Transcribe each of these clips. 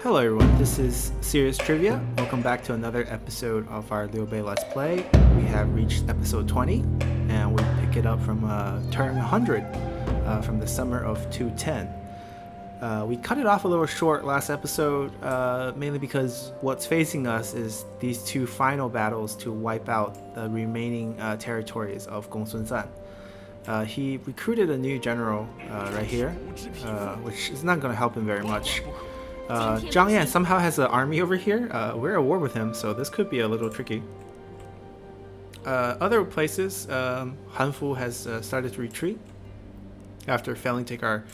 Hello everyone, this is Serious Trivia. Welcome back to another episode of our Liu Bei Let's Play. We have reached episode 20 and we pick it up from turn 100 from the summer of 210. We cut it off a little short last episode, mainly because what's facing us is these two final battles to wipe out the remaining territories of Gongsun Zan. He recruited a new general right here, which is not going to help him very much. Zhang Yan somehow has an army over here. We're at war with him, so this could be a little tricky. Other places, Hanfu has started to retreat after failing to take our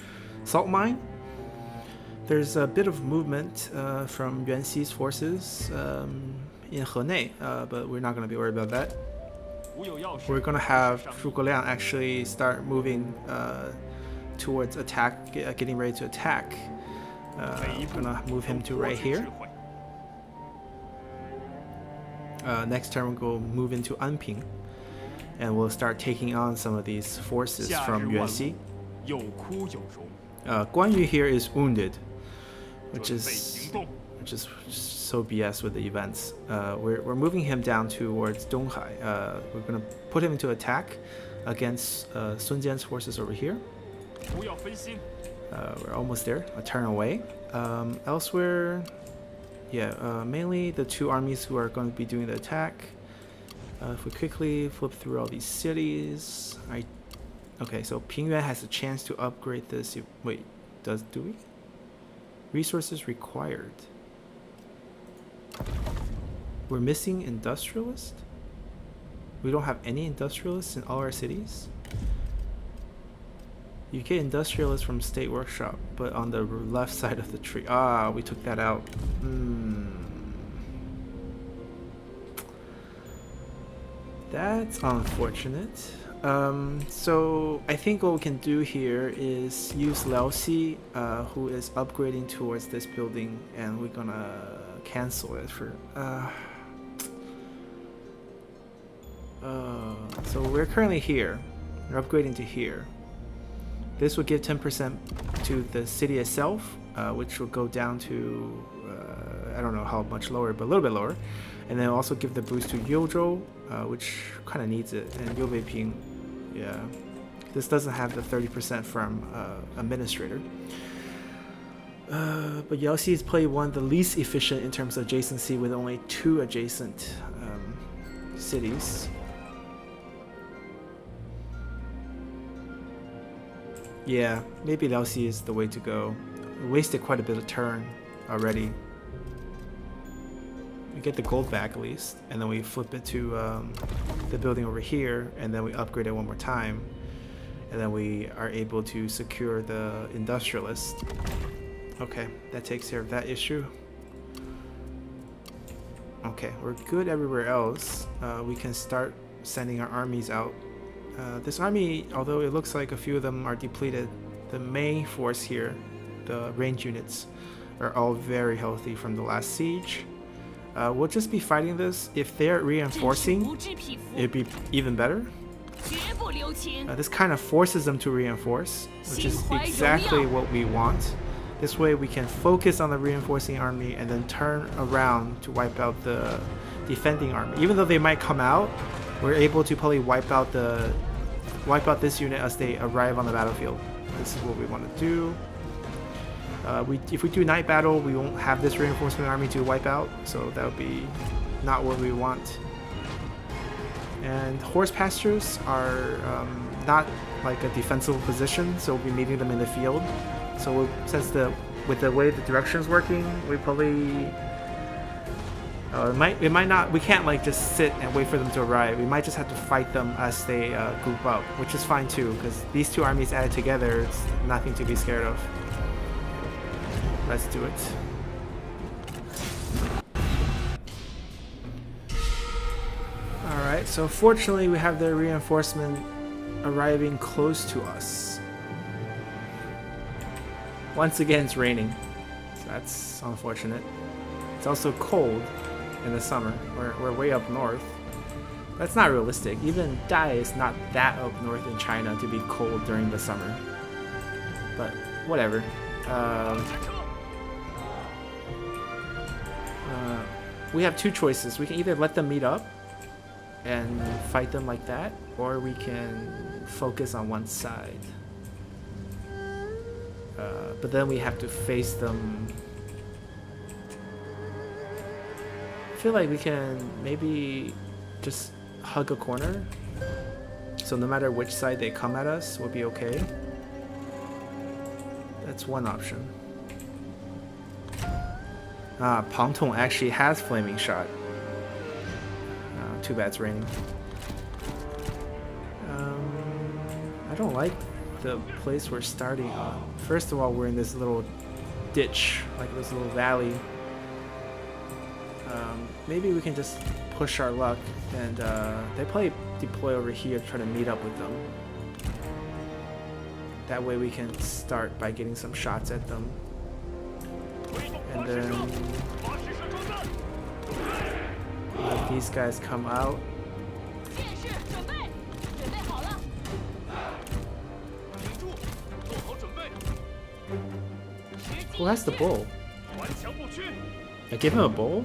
salt mine. There's a bit of movement from Yuan Xi's forces in Henei, but we're not going to be worried about that. We're going to have Zhuge Liang actually start moving towards attack, getting ready to attack. I'm gonna move him to right here. Next turn we'll go move into Anping, and we'll start taking on some of these forces from Yuan Xi. Guan Yu here is wounded, which is so BS with the events. We're moving him down towards Donghai. We're gonna put him into attack against Sun Jian's forces over here. We're almost there, a turn away. Elsewhere, mainly the two armies who are going to be doing the attack. If we quickly flip through all these cities, okay, so Pingyuan has a chance to upgrade this. Wait, do we? Resources required. We're missing industrialists? We don't have any industrialists in all our cities? You get industrialists from State Workshop, but on the left side of the tree. Ah, we took that out. That's unfortunate. So I think what we can do here is use Liu Xi, who is upgrading towards this building, and we're gonna cancel it for. So we're currently here. We're upgrading to here. This will give 10% to the city itself, which will go down to, I don't know how much lower, but a little bit lower. And then also give the boost to Yuzhou, which kind of needs it, and Liu Bei, yeah. This doesn't have the 30% from Administrator. But Yao Xi is probably one of the least efficient in terms of adjacency with only 2 adjacent cities. Yeah, maybe Liu Xi is the way to go. We wasted quite a bit of turn already. We get the gold back at least, and then we flip it to the building over here, and then we upgrade it one more time, and then we are able to secure the industrialist. Okay, that takes care of that issue. Okay, we're good everywhere else. We can start sending our armies out. This army, although it looks like a few of them are depleted, the main force here, the range units, are all very healthy from the last siege. We'll just be fighting this. If they're reinforcing, it'd be even better. This kind of forces them to reinforce, which is exactly what we want. This way we can focus on the reinforcing army and then turn around to wipe out the defending army. Even though they might come out, we're able to probably wipe out this unit as they arrive on the battlefield. This is what we want to do. If we do night battle, we won't have this reinforcement army to wipe out, so that would be not what we want. And horse pastures are not like a defensive position, so we'll be meeting them in the field. So since with the way the direction is working, we probably it might not. We can't like just sit and wait for them to arrive. We might just have to fight them as they group up, which is fine too, because these two armies added together, it's nothing to be scared of. Let's do it. Alright, so fortunately we have the reinforcement arriving close to us. Once again it's raining, so that's unfortunate. It's also cold in the summer. We're way up north. That's not realistic. Even Dai is not that up north in China to be cold during the summer. But whatever. we have two choices. We can either let them meet up and fight them like that, or we can focus on one side. But then we have to face them. I feel like we can maybe just hug a corner, so no matter which side they come at us, we'll be okay. That's one option. Pang Tong actually has flaming shot. Too bad it's raining. I don't like the place we're starting on. First of all, we're in this little ditch, like this little valley. Maybe we can just push our luck, and they probably deploy over here to try to meet up with them. That way we can start by getting some shots at them. And then let these guys come out. Who has the bowl? I gave him a bowl?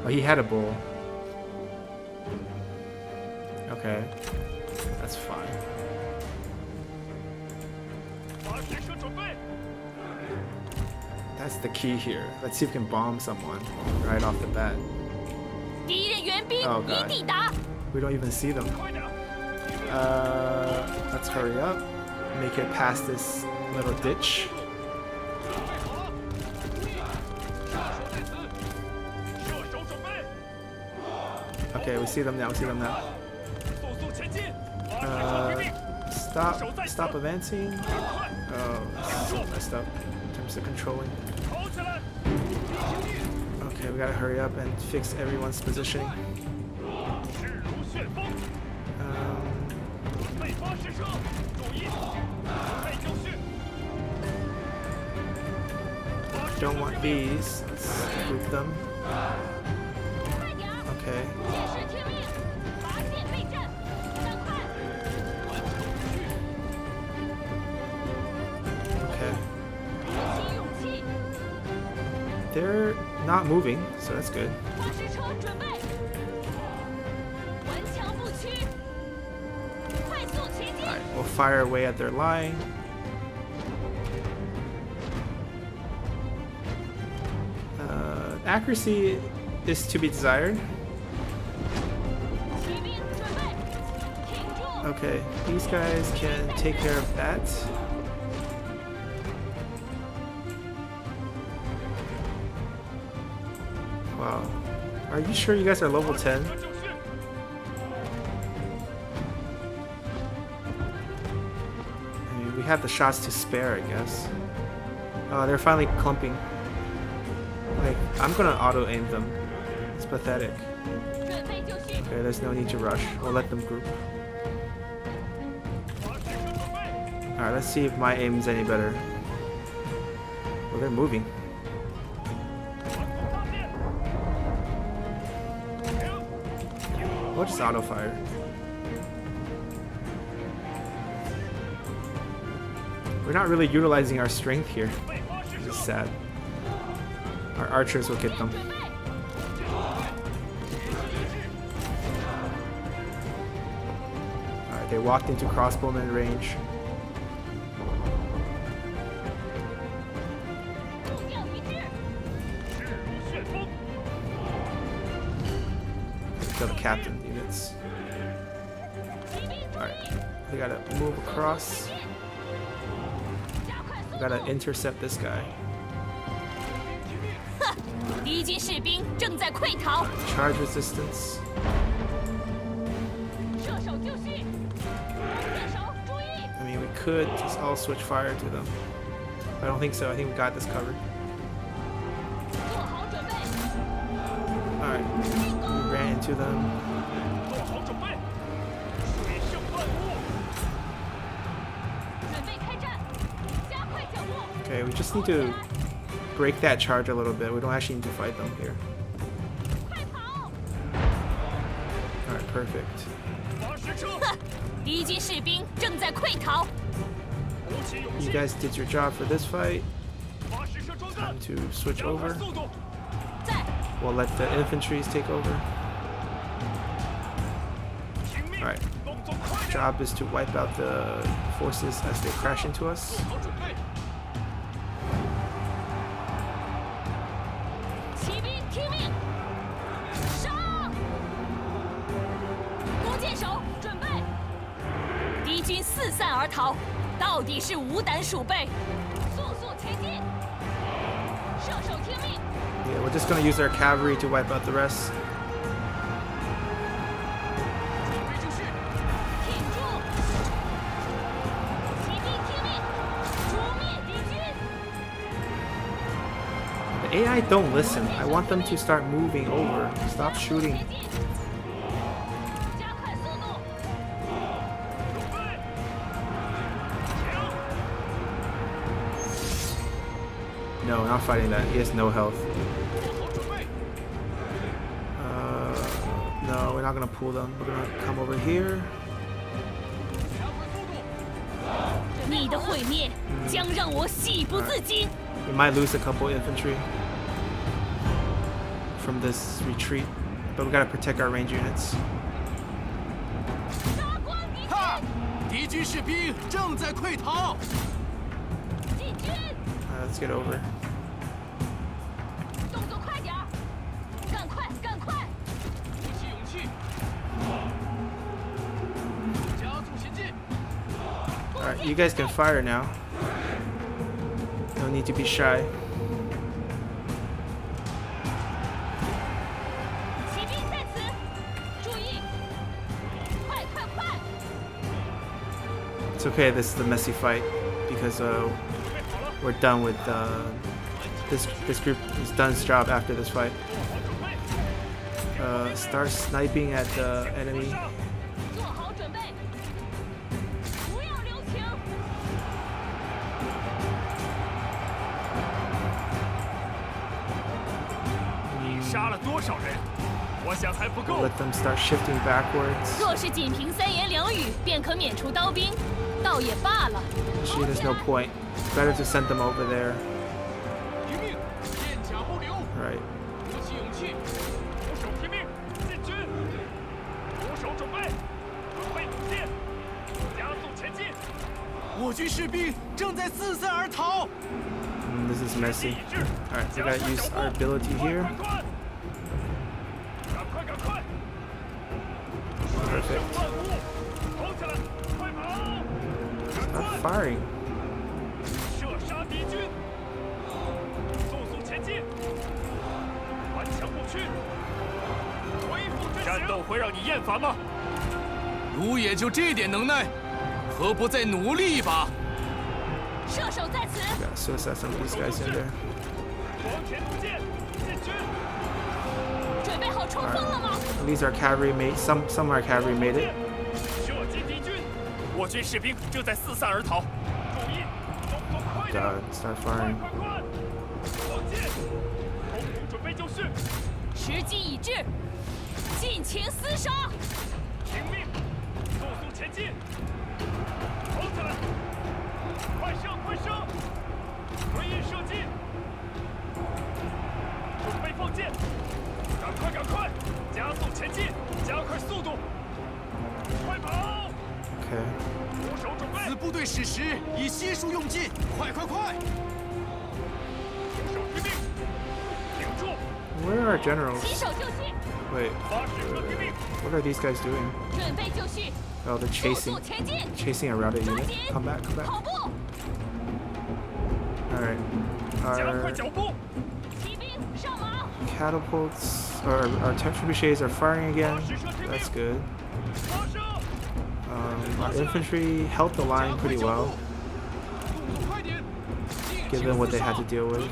Oh, he had a bowl. Okay, that's fine. That's the key here. Let's see if we can bomb someone right off the bat. Oh god. We don't even see them. Let's hurry up. Make it past this little ditch. Okay, we see them now, we see them now. Stop advancing. Oh, this is so messed up in terms of controlling. Okay, we gotta hurry up and fix everyone's positioning. Don't want these. Let's group them. Okay. Okay. They're not moving, so that's good. Alright, we'll fire away at their line. Accuracy is to be desired. Okay, these guys can take care of that. Wow. Are you sure you guys are level 10? I mean, we have the shots to spare, I guess. Oh, they're finally clumping. Like, I'm gonna auto-aim them. It's pathetic. Okay, there's no need to rush. We'll let them group. Alright, let's see if my aim's any better. Well, they're moving. We'll just auto-fire. We're not really utilizing our strength here, which is sad. Our archers will get them. Alright, they walked into crossbowman range. Kill the captain units. Alright, we gotta move across. We gotta intercept this guy. Charge resistance. I mean, we could just all switch fire to them. I don't think so. I think we got this covered. Alright. We ran into them. Okay, we just need to break that charge a little bit. We don't actually need to fight them here. Alright, perfect. You guys did your job for this fight. Time to switch over. We'll let the infantries take over. Alright. Job is to wipe out the forces as they crash into us. Yeah, we're just gonna use our cavalry to wipe out the rest. The AI don't listen. I want them to start moving over. Stop shooting. No, not fighting that. He has no health. No, we're not gonna pull them. We're gonna come over here. Right. We might lose a couple infantry from this retreat, but we gotta protect our range units. Let's get over. Alright, you guys can fire now. No need to be shy. It's okay, this is the messy fight because we're done with this group has done its job after this fight. Start sniping at the enemy. Let them start shifting backwards. Actually, there's no point. It's better to send them over there. Right. This is messy. Alright, we gotta use our ability here. Perfect. Stop firing. Gotta suicide some of these guys in there. Right. At least our cavalry made some of our cavalry made it. God, start firing. Okay. Where are our generals? Wait, what are these guys doing? Oh, they're chasing a routed unit. Come back, come back. Alright. Our catapults, or our trebuchets are firing again. That's good. Our infantry held the line pretty well, given what they had to deal with.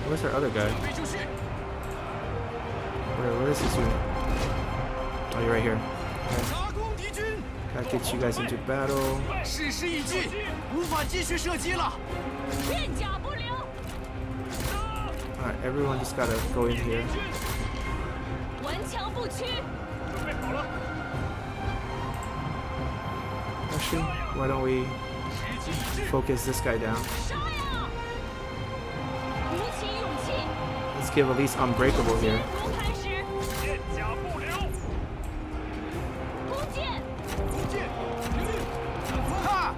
Where's our other guy? Where is this unit? Oh, you're right here. Okay. Gotta get you guys into battle. Alright, everyone just gotta go in here. Actually, why don't we focus this guy down? Let's give at least unbreakable here. 剑甲不留。哈！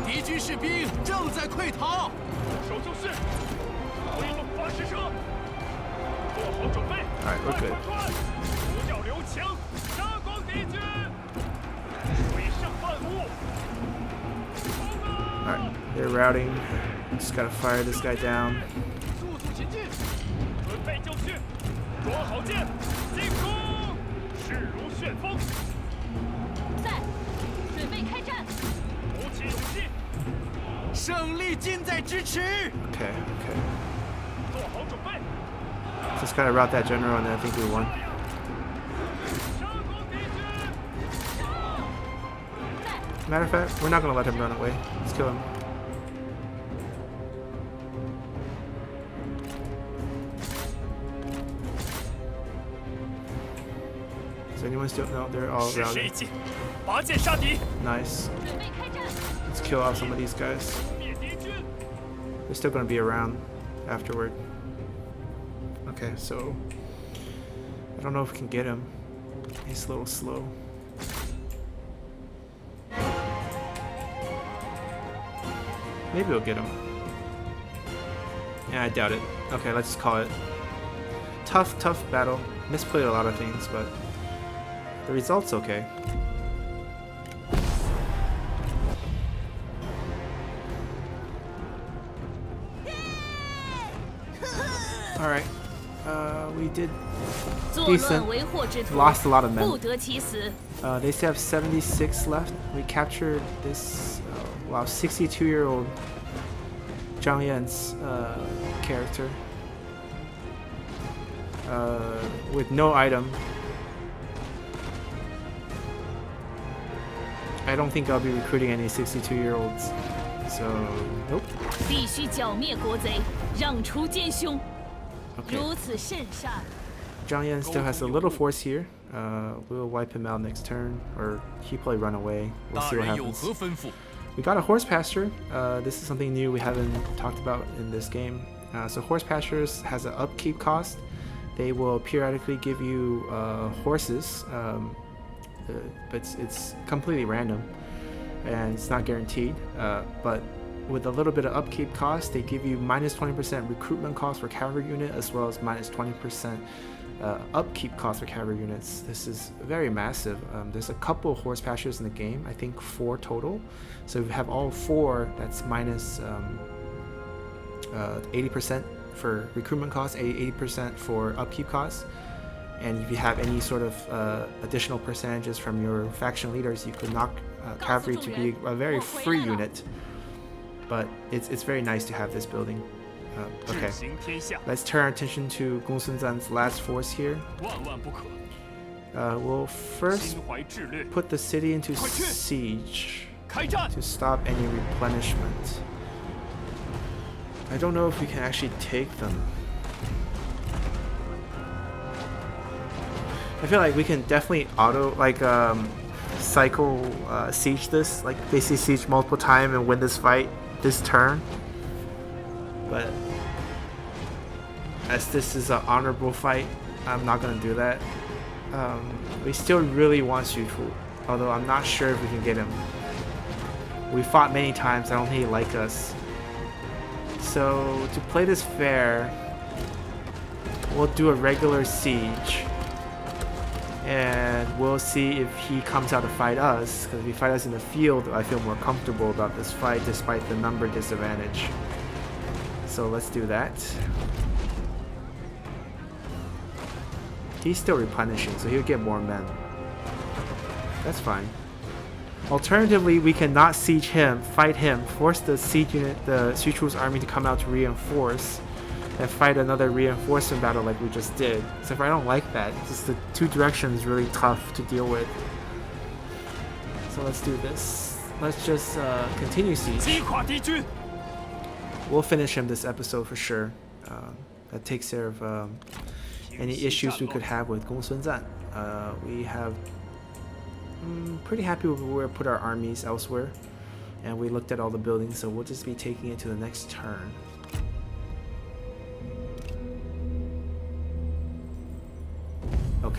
敌军士兵正在溃逃。手就是。挥动发射车。做好准备。Alright, we're good. 不要留情，杀光敌军。水胜万物。 Alright, they're routing. Just gotta fire this guy down. 速速前进。准备就绪，装好剑，进攻！势如旋风。在，准备开战。鼓起勇气。胜利近在咫尺。Okay, okay. 做好准备。 Just gotta route that general and then I think we won. 杀光敌军。 Matter of fact, we're not gonna let him run away. Let's kill him. Does anyone still? No, they're all 试试一 routed. 计，拔剑杀敌。 Nice. 准备开战。 Let's kill off some of these guys. 灭敌军。 They're still gonna be around afterward. Okay, so I don't know if we can get him. He's a little slow. Maybe we'll get him. Yeah, I doubt it. Okay, let's just call it. Tough battle. Misplayed a lot of things, but the result's okay. Alright. We did 作 decent. 乱为祸之徒， Lost a lot of 不 men. 得其死。 They still have 76 left. We captured this, wow, 62-year-old Zhang Yan's character with no item. I don't think I'll be recruiting any 62-year-olds. So, nope. 必须剿灭国贼，让出奸凶。 Okay. 如此甚善。 Zhang Yan still has a little force here. We'll wipe him out next turn, or he probably run away. We'll 大 see what 人有 happens. 何吩咐？ We got a horse pasture. This is something new we haven't talked about in this game. So horse pastures has an upkeep cost. They will periodically give you horses, but it's completely random and it's not guaranteed. But with a little bit of upkeep cost, they give you minus 20% recruitment cost for cavalry unit as well as minus 20% upkeep cost for cavalry units. This is very massive. There's a couple of horse pastures in the game, I think 4 total. So if you have all 4, that's minus 80% for recruitment costs, 80% for upkeep costs. And if you have any sort of additional percentages from your faction leaders, you could knock cavalry to be a very free unit. But it's very nice to have this building. Okay, 志行天下， let's turn our attention to Gongsun Zan's last force here. 万万不可。 We'll first 心怀智略， put the city into siege 开战！ to stop any replenishment. I don't know if we can actually take them. I feel like we can definitely cycle siege this, like basically siege multiple times and win this fight this turn. But as this is an honorable fight, I'm not gonna do that. We still really want Xu Chu, although I'm not sure if we can get him. We fought many times, I don't think he liked us. So to play this fair, we'll do a regular siege. And we'll see if he comes out to fight us, because if he fights us in the field, I feel more comfortable about this fight despite the number disadvantage. So let's do that. He's still replenishing, so he'll get more men. That's fine. Alternatively, we cannot siege him, fight him, force the siege unit, the Xu Chu's army to come out to reinforce, and fight another reinforcement battle like we just did. Except for I don't like that. Just the 2 directions really tough to deal with. So let's do this. Let's just continue siege. 击垮敌军！ We'll finish him this episode for sure. That takes care of any issues we could have with Gongsun Zan. We have pretty happy with where we put our armies elsewhere, and we looked at all the buildings, so we'll just be taking it to the next turn.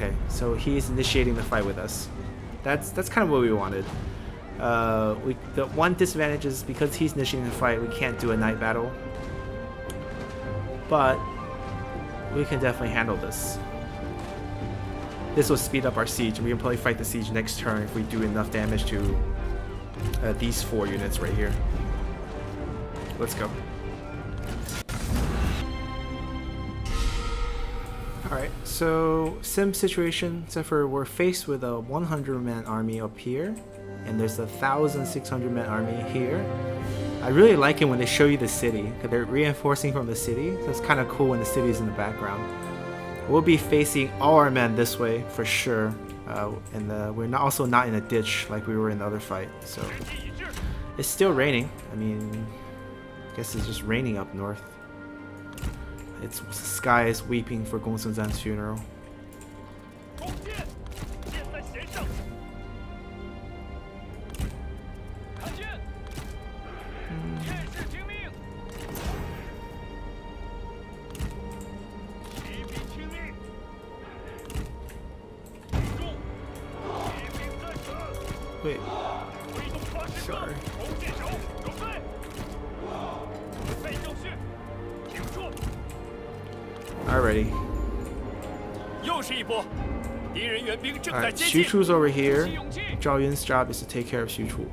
Okay, so he's initiating the fight with us. That's kind of what we wanted. The one disadvantage is because he's initiating the fight, we can't do a night battle. But we can definitely handle this. This will speed up our siege. We can probably fight the siege next turn if we do enough damage to these 4 units right here. Let's go. Alright, so sim situation, except for we're faced with a 100-man army up here, and there's a 1,600-man army here. I really like it when they show you the city, because they're reinforcing from the city, so it's kind of cool when the city's in the background. We'll be facing all our men this way, for sure, and we're also not in a ditch like we were in the other fight, so... It's still raining. I mean, I guess it's just raining up north. The sky is weeping for Gongsun Zan's funeral. Wait. Sorry. Alrighty. Alright, Xu Chu's over here. Zhao Yun's job is to take care of Xu Chu.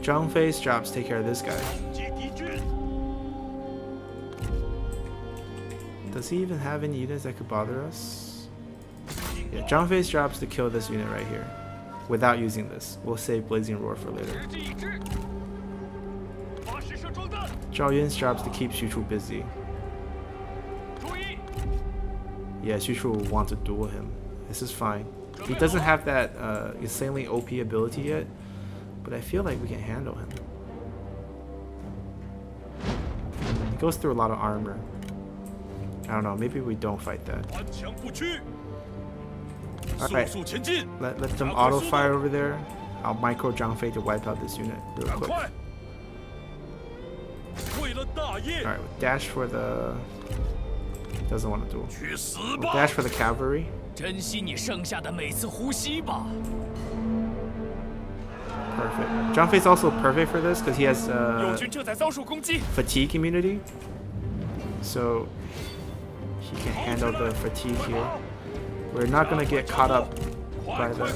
Zhang Fei's job is to take care of this guy. Does he even have any units that could bother us? Yeah, Zhang Fei's job is to kill this unit right here. Without using this. We'll save Blazing Roar for later. Zhao Yun's job is to keep Xu Chu busy. Yeah, Xu Chu will want to duel him. This is fine. He doesn't have that insanely OP ability yet, but I feel like we can handle him. He goes through a lot of armor. I don't know, maybe we don't fight that. Alright, let them auto fire over there. I'll micro Zhang Fei to wipe out this unit real quick. Alright, we'll dash for the... Doesn't want to duel. We'll dash for the cavalry. Perfect. Zhang Fei's also perfect for this because he has fatigue immunity. So he can handle the fatigue here. We're not gonna get caught up by the...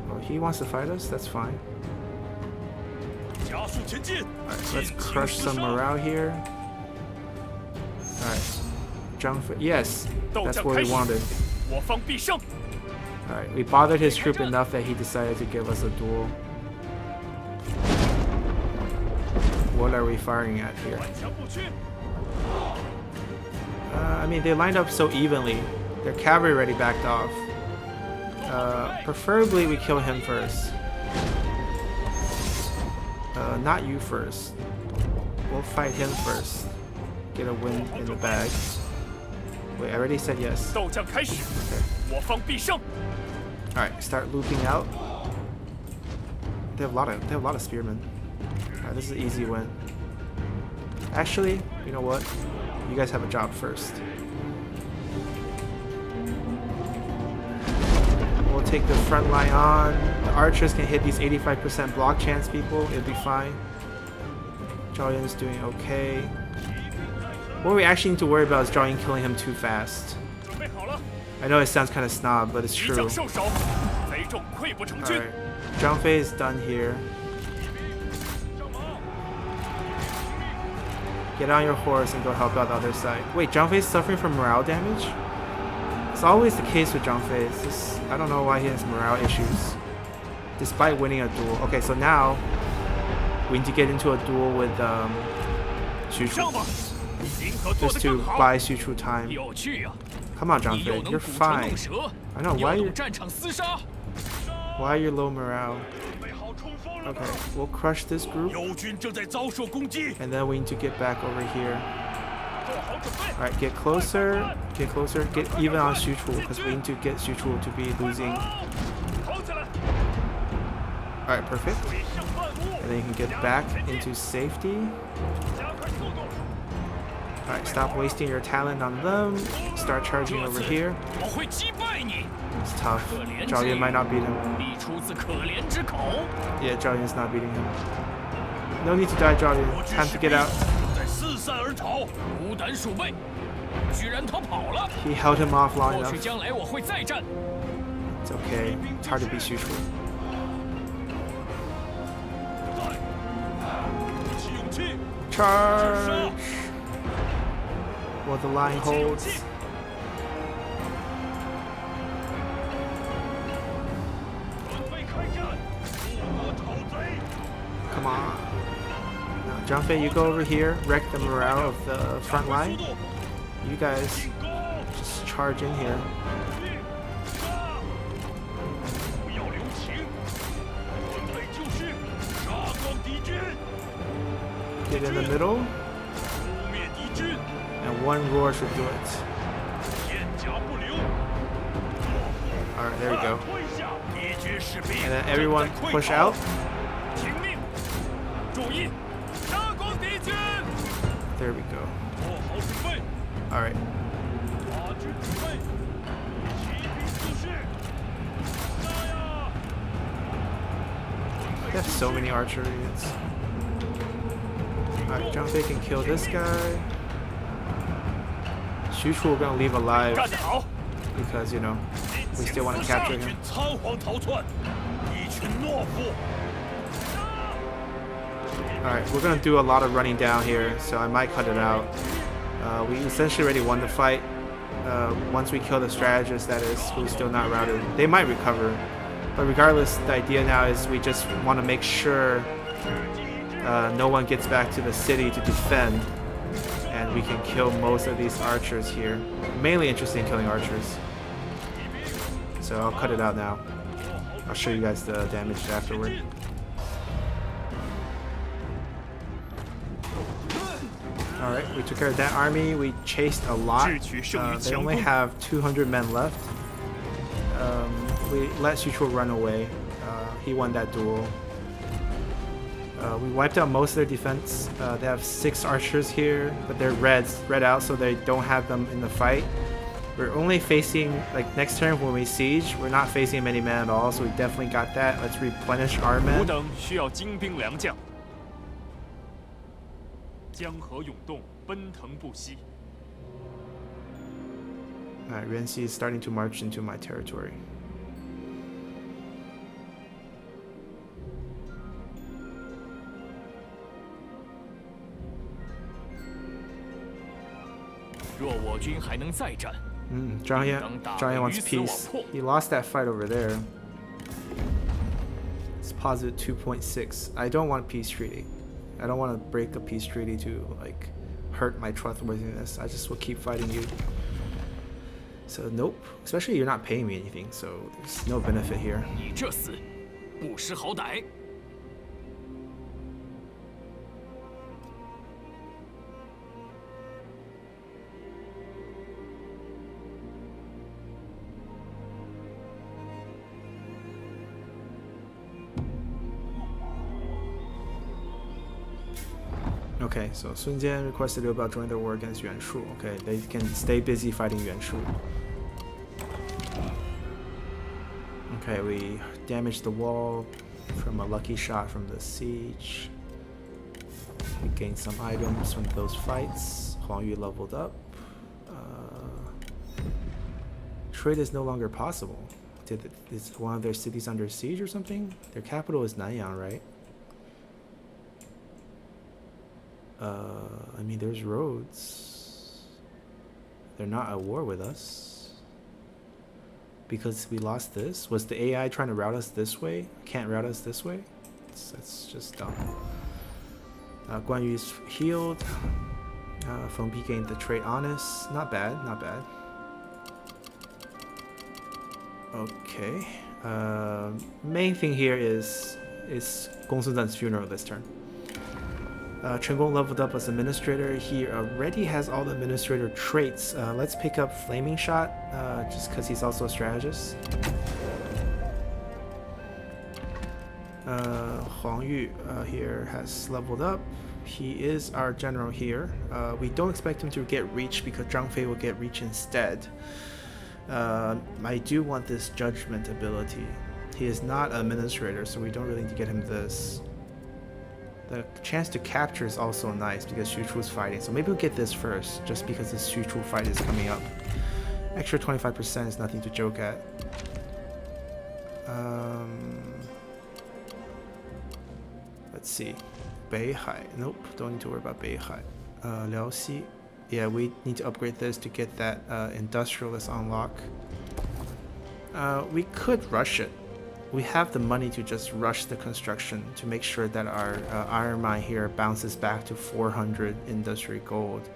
Oh, he wants to fight us? That's fine. Alright, let's crush some morale here. Alright. Zhang Fei. Yes, that's what we wanted. Alright, we bothered his troop enough that he decided to give us a duel. What are we firing at here? I mean, they lined up so evenly. Their cavalry already backed off. Preferably we kill him first. Not you first. We'll fight him first. Get a win in the bag. Wait, I already said yes. Okay. Alright, start looping out. They have a lot of spearmen. Alright, this is an easy win. Actually, you know what? You guys have a job first. We'll take the front line on. The archers can hit these 85% block chance people. It'll be fine. Zhao Yun's doing okay. What we actually need to worry about is Zhao Yun killing him too fast. I know it sounds kind of snob, but it's true. Alright, Zhang Fei is done here. Get on your horse and go help out the other side. Wait, Zhang Fei is suffering from morale damage? It's always the case with Zhang Fei. It's just, I don't know why he has morale issues. Despite winning a duel. Okay, so now we need to get into a duel with Xu Chu. Just to buy Xu Chu time. Come on, Zhang Fei, you're fine. I know, why are you low morale? Okay, we'll crush this group. And then we need to get back over here. Alright, get closer, get even on Xu Chu, because we need to get Xu Chu to be losing. Alright, perfect. And then you can get back into safety. Alright, stop wasting your talent on them. Start charging over here. 我会击败你。 It's tough. 可怜之 Zhao 语 might not beat him. 必出自可怜之口。 Yeah, Zhao not beating him. No need to die, Zhao. 我军 Time 士 to 兵 get out. 正在四散而逃，无胆鼠辈，居然逃跑了。 He held him off long 或许 enough. 将来我会再战。 It's okay. It's hard to beat Xu Chu. 鼓起勇气， Charge! While the line 鼓起勇 holds. 气。准备开战，复活讨贼。 Come on. Now, Zhang you go over here, wreck the morale of the front 速 line. 度， You guys 进攻， just charge in here. 杀！不要留情，准备就绪，杀光敌军， Get in the middle, 扑灭敌军， and one roar should do it. 片甲不留。 Alright, there we go. 退下，敌军士兵 And then everyone 正在溃 push 逃 out. 听命，注意，杀光敌军， There we go. 做好准备， Alright. 大军准备，骑兵就绪，杀呀！ They have so many archery units. Alright, Zhang Fei can kill this guy. Xu Chu we're gonna leave alive 干得好！ because, you know, we still want to capture him. 仓皇逃窜，一群懦夫。 Alright, we're gonna do a lot of running down here, so I might cut it out. We essentially already won the fight. Once we kill the strategist, that is, who's still not routed. They might recover. But regardless, the idea now is we just want to make sure no one gets back to the city to defend. And we can kill most of these archers here. Mainly interested in killing archers. So I'll cut it out now. I'll show you guys the damage afterward. Alright, we took care of that army. We chased a lot. They only have 200 men left. We let Xu Chu run away. He won that duel. We wiped out most of their defense. They have 6 archers here, but they're red out, so they don't have them in the fight. We're only facing, like, next turn when we siege, we're not facing many men at all, so we definitely got that. Let's replenish our 吾 men. 等需要精兵良将，江河涌动，奔腾不息。 Alright, Renxi is starting to march into my territory. Zhang Yan wants peace. He lost that fight over there. It's positive 2.6. I don't want peace treaty. I don't want to break a peace treaty to, like, hurt my trustworthiness. I just will keep fighting you. So nope. Especially you're not paying me anything, so there's no benefit here. 你这厮不识好歹！ Okay, so Sun Jian requested Liu Bei join the war against Yuan Shu. Okay, they can stay busy fighting Yuan Shu. Okay, we damaged the wall from a lucky shot from the siege. We gained some items from those fights. Huang Yu leveled up. Trade is no longer possible. Is one of their cities under siege or something? Their capital is Nanyang, right? I mean, there's roads. They're not at war with us. Because we lost this? Was the AI trying to route us this way? Can't route us this way? That's just dumb. Guan Yu's healed. Feng Pi gained the trait honest. Not bad, not bad. Okay. Main thing here is Gongsun Zan's funeral this turn. Chen Gong leveled up as administrator. He already has all the administrator traits. Let's pick up Flaming Shot, just because he's also a strategist. Huang Yu here has leveled up. he is our general here. We don't expect him to get reach because Zhang Fei will get reach instead. I do want this judgment ability. He is not an administrator, so we don't really need to get him this. The chance to capture is also nice because Xu Chu's fighting, so maybe we'll get this first, just because this Xu Chu fight is coming up. Extra 25% is nothing to joke at. Let's see. Beihai. Nope, don't need to worry about Beihai. Liaoxi. Yeah, we need to upgrade this to get that industrialist unlock. We could rush it. We have the money to just rush the construction to make sure that our iron mine here bounces back to 400 industry gold.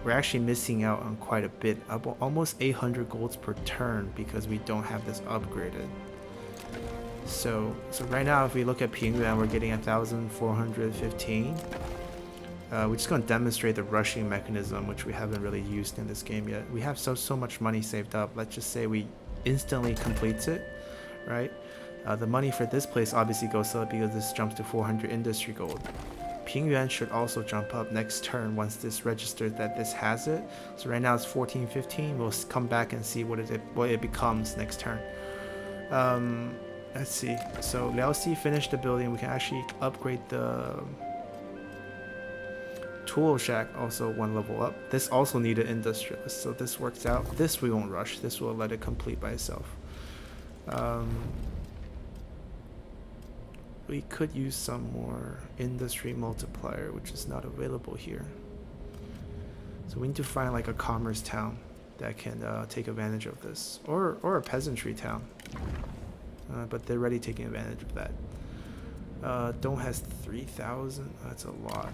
We're actually missing out on quite a bit, almost 800 golds per turn because we don't have this upgraded. So right now, if we look at Pingyuan, we're getting 1,415. We're just going to demonstrate the rushing mechanism, which we haven't really used in this game yet. We have so much money saved up. Let's just say we instantly completes it, right? The money for this place obviously goes up because this jumps to 400 industry gold. Pingyuan should also jump up next turn once this registers that this has it. So right now it's 1415. We'll come back and see what it becomes next turn. Let's see. So Liaoxi finished the building. We can actually upgrade the tool shack, also one level up. This also needed industrialist, so this works out. This we won't rush. This will let it complete by itself. We could use some more industry multiplier, which is not available here. So we need to find like a commerce town that can take advantage of this, or a peasantry town. But they're already taking advantage of that. Dong has 3,000. That's a lot.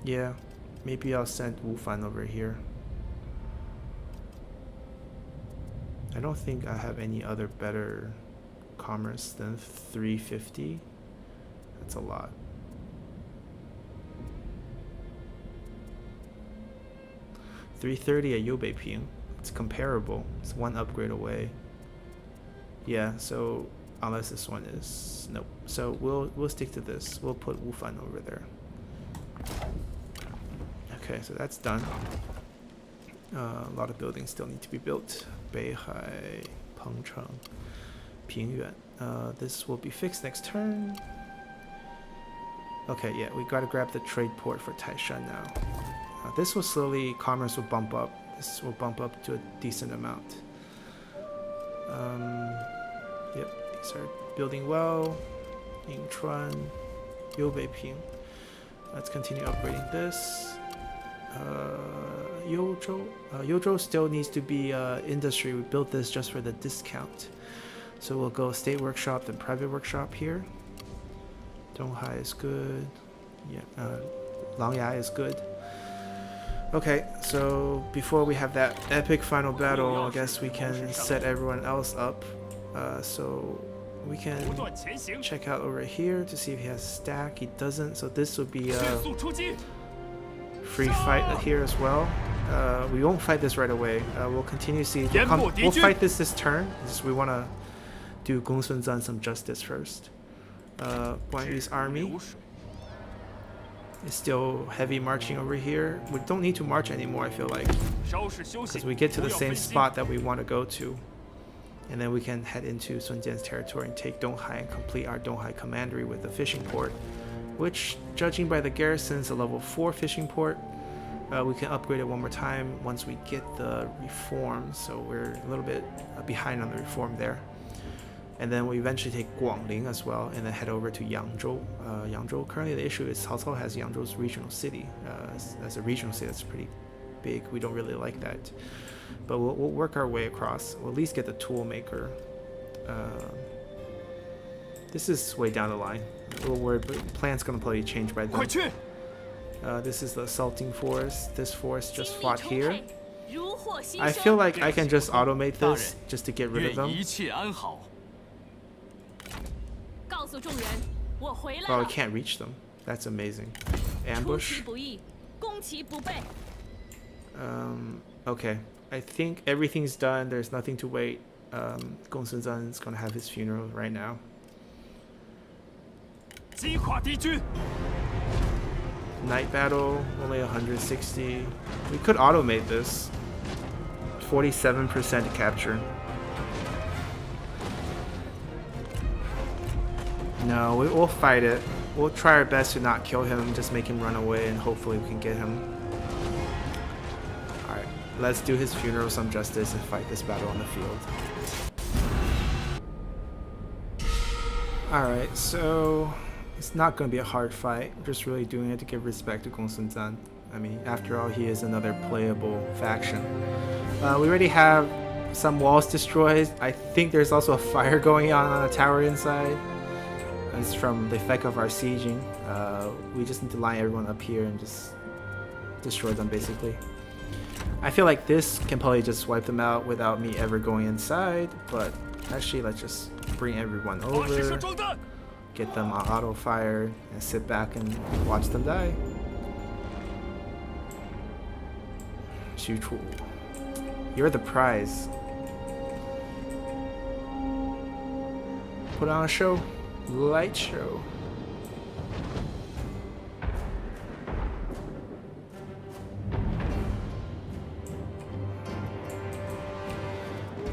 Yeah, maybe I'll send Wufan over here. I don't think I have any other better commerce than 350. That's a lot. $330 at Liu Bei Ping. It's comparable. It's one upgrade away. Yeah, so unless this one is nope. So we'll stick to this. We'll put Wufan over there. Okay, so that's done. A lot of buildings still need to be built. Beihai, Pengcheng, Pingyuan. This will be fixed next turn. Okay, yeah, we gotta grab the trade port for Taishan now. This will slowly, commerce will bump up. This will bump up to a decent amount. Yep, these are building well. Yingchuan, Liu Bei Ping. Let's continue upgrading this. Yozhou still needs to be industry. We built this just for the discount. So we'll go state workshop, then private workshop here. Donghai is good. Yeah, Langya is good. Okay, so before we have that epic final battle, I guess we can set everyone else up. So we can check out over here to see if he has stack. He doesn't, so this would be a free fight here as well. We won't fight this right away. We'll continue to see. We'll fight this turn. We want to do Gongsun Zan some justice first. Guan Yu's army is still heavy marching over here. We don't need to march anymore, I feel like, because we get to the same spot that we want to go to, and then we can head into Sun Jian's territory and take Donghai and complete our Donghai commandery with the fishing port, which, judging by the garrison, is a level 4 fishing port. We can upgrade it one more time once we get the reform, so we're a little bit behind on the reform there. And then we eventually take Guangling as well, and then head over to Yangzhou. Yangzhou, currently the issue is Cao Cao has Yangzhou's regional city. As a regional city, that's pretty big. We don't really like that. But we'll work our way across. We'll at least get the tool maker. This is way down the line. A little worried, but the plan's going to probably change by then. This is the assaulting forest. This forest just fought here. I feel like I can just automate this just to get rid of them. Oh, I can't reach them. That's amazing. Ambush. Okay. I think everything's done. There's nothing to wait. Gongsun Zan is going to have his funeral right now. 击垮敌军。 Night battle, only 160. We could automate this. 47% to capture. No, we'll fight it. We'll try our best to not kill him, just make him run away, and hopefully we can get him. Alright, let's do his funeral some justice and fight this battle on the field. Alright, so it's not going to be a hard fight. We're just really doing it to give respect to Gongsun Zan. I mean, after all, he is another playable faction. We already have some walls destroyed. I think there's also a fire going on a tower inside. It's from the effect of our sieging. We just need to line everyone up here and just destroy them, basically. I feel like this can probably just wipe them out without me ever going inside, but actually let's just bring everyone over, get them on auto fire, and sit back and watch them die. You're the prize. Put on a show. Light show.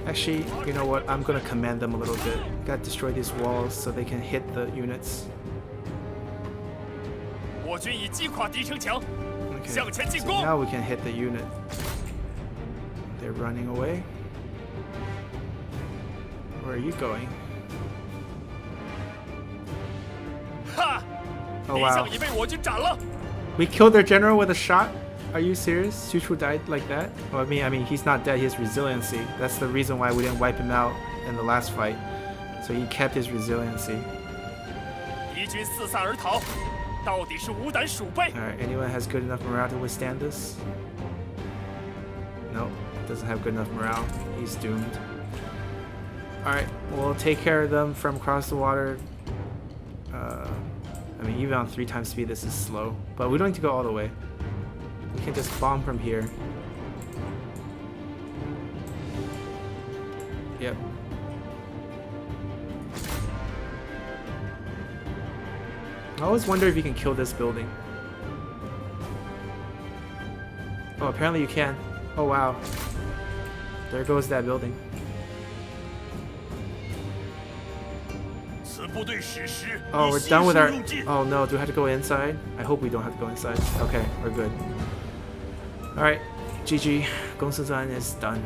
Actually, you know what? I'm gonna command them a little bit. Gotta destroy these walls so they can hit the units. Okay, so now we can hit the unit. They're running away. Where are you going? Oh wow. We killed their general with a shot? Are you serious? Xu Chu died like that? Well, I mean, he's not dead, he has resiliency. That's the reason why we didn't wipe him out in the last fight. So he kept his resiliency. Alright, anyone has good enough morale to withstand this? Nope, doesn't have good enough morale. He's doomed. Alright, we'll take care of them from across the water. I mean, even on 3 times speed, this is slow. But we don't need to go all the way. We can just bomb from here. Yep. I always wonder if you can kill this building. Oh, apparently you can. Oh wow. There goes that building. Oh, we're done with our... Oh no, do we have to go inside? I hope we don't have to go inside. Okay, we're good. Alright, GG. Gongsun Zan is done.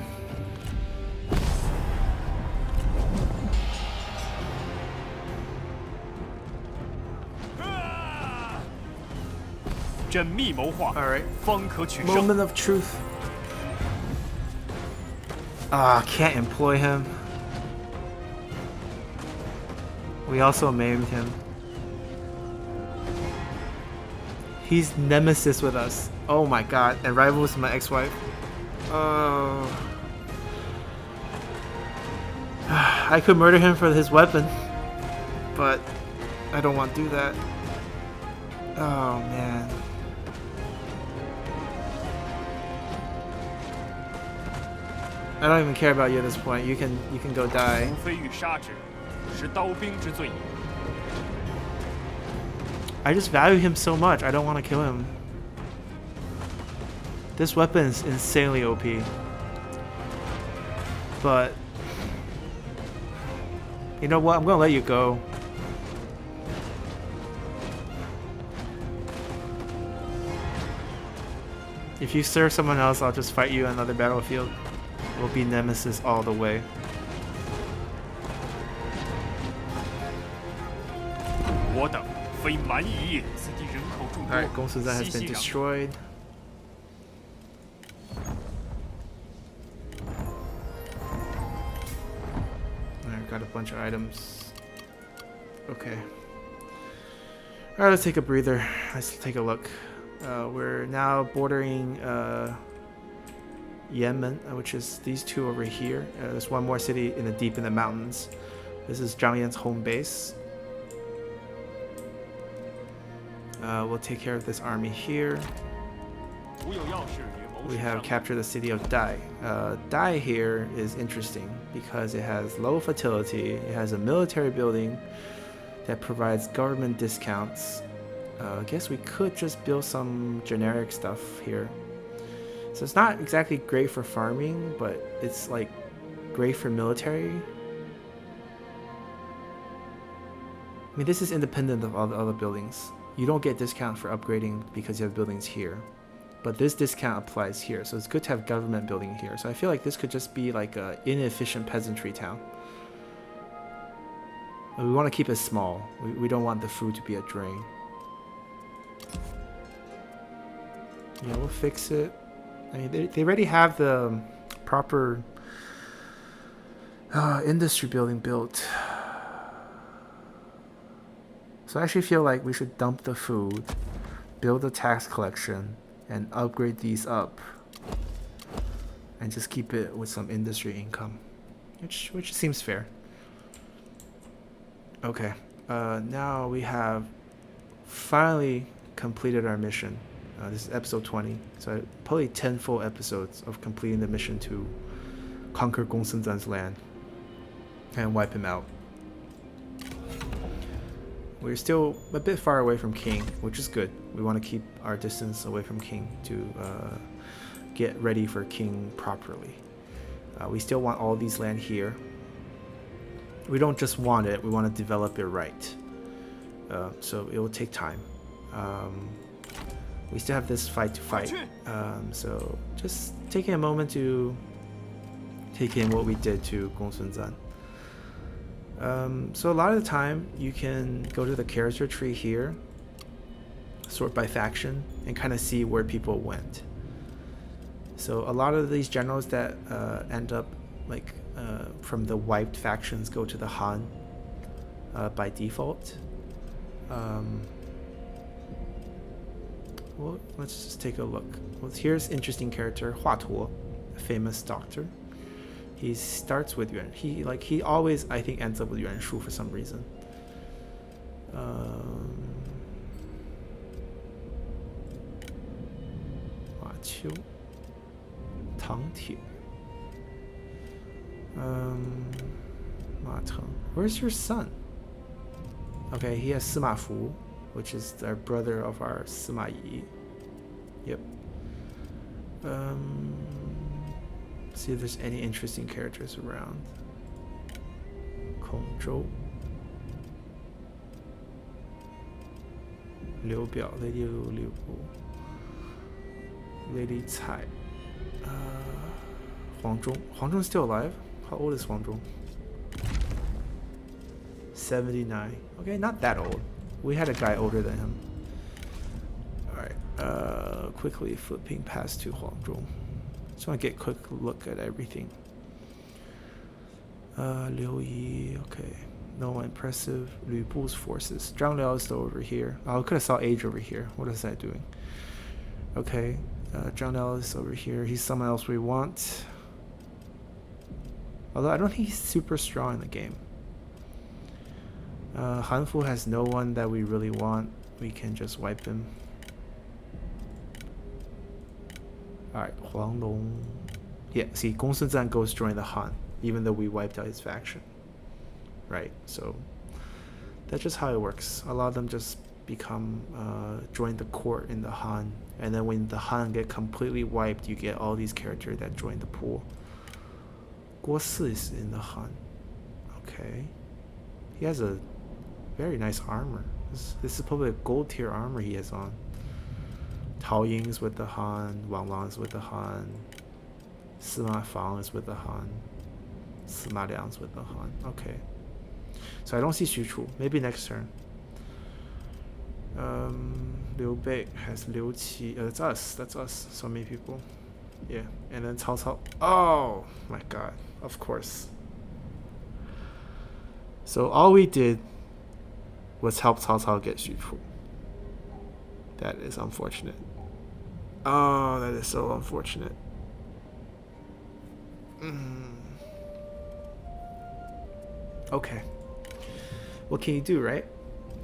Alright. Moment of truth. Ah, can't employ him. We also maimed him. He's nemesis with us. Oh my god, and rivals my ex-wife. Oh. I could murder him for his weapon, but I don't want to do that. Oh man. I don't even care about you at this point. You can go die. I just value him so much. I don't want to kill him. This weapon is insanely OP. But you know what? I'm gonna let you go. If you serve someone else, I'll just fight you on another battlefield. We'll be nemesis all the way. Alright, Gongsun Zan has been destroyed. Alright, got a bunch of items. Okay. Alright, let's take a breather. Let's take a look. We're now bordering Yemen, which is these two over here. There's one more city deep in the mountains. This is Zhang Yan's home base. We'll take care of this army here. We have captured the city of Dai. Dai here is interesting because it has low fertility, it has a military building that provides government discounts. I guess we could just build some generic stuff here. So it's not exactly great for farming, but it's like great for military. I mean, this is independent of all the other buildings. You don't get discount for upgrading because you have buildings here, but this discount applies here. So it's good to have government building here. So I feel like this could just be like a inefficient peasantry town. We want to keep it small. We don't want the food to be a drain. Yeah, we'll fix it. I mean, they already have the proper industry building built. So I actually feel like we should dump the food, build a tax collection, and upgrade these up. And just keep it with some industry income. Which seems fair. Okay, now we have finally completed our mission. This is episode 20, so probably 10 full episodes of completing the mission to conquer Gongsun Zan's land and wipe him out. We're still a bit far away from King, which is good. We want to keep our distance away from King to get ready for King properly. We still want all these land here. We don't just want it, we want to develop it right. So it will take time. We still have this fight to fight. So just taking a moment to take in what we did to Gongsun Zan. So a lot of the time you can go to the character tree here, sort by faction, and kind of see where people went. So a lot of these generals that end up like from the wiped factions go to the Han by default. Well, let's just take a look. Well, here's interesting character Hua Tuo, a famous doctor. He starts with Yuan. He always, I think, ends up with Yuan Shu for some reason. Ma Qiu, Tang Tie. Ma Teng. Where's your son? Okay, he has Sima Fu, which is the brother of our Sima Yi. Yep. See if there's any interesting characters around. Kong Zhou. Liu Bei, Lady Liu Bu. Lady Cai. Huang Zhong. Huang Zhong's still alive? How old is Huang Zhong? 79. Okay, not that old. We had a guy older than him. Alright, quickly flipping past to Huang Zhong. Just want to get a quick look at everything. Liu Yi, okay. No impressive. Liu Bu's forces. Zhang Liao is still over here. Oh, I could have saw Age over here. What is that doing? Okay, Zhang Liao is over here. He's someone else we want. Although I don't think he's super strong in the game. Han Fu has no one that we really want. We can just wipe him. Alright, Huang Long. Yeah, see, Gongsun Zan goes join the Han, even though we wiped out his faction. Right, so that's just how it works. A lot of them just become, join the court in the Han, and then when the Han get completely wiped, you get all these characters that join the pool. Guo Si is in the Han. Okay. He has a very nice armor. This is probably a gold tier armor he has on. Tao Ying's with the Han, Wang Lang's with the Han, Sima Fang is with the Han, Sima Liang's with the Han. Okay. So I don't see Xu Chu. Maybe next turn. Liu Bei has Liu Qi. That's us. That's us. So many people. Yeah. And then Cao Cao. Oh my god. Of course. So all we did was help Cao Cao get Xu Chu. That is unfortunate. Oh, that is so unfortunate. Okay. What can you do, right?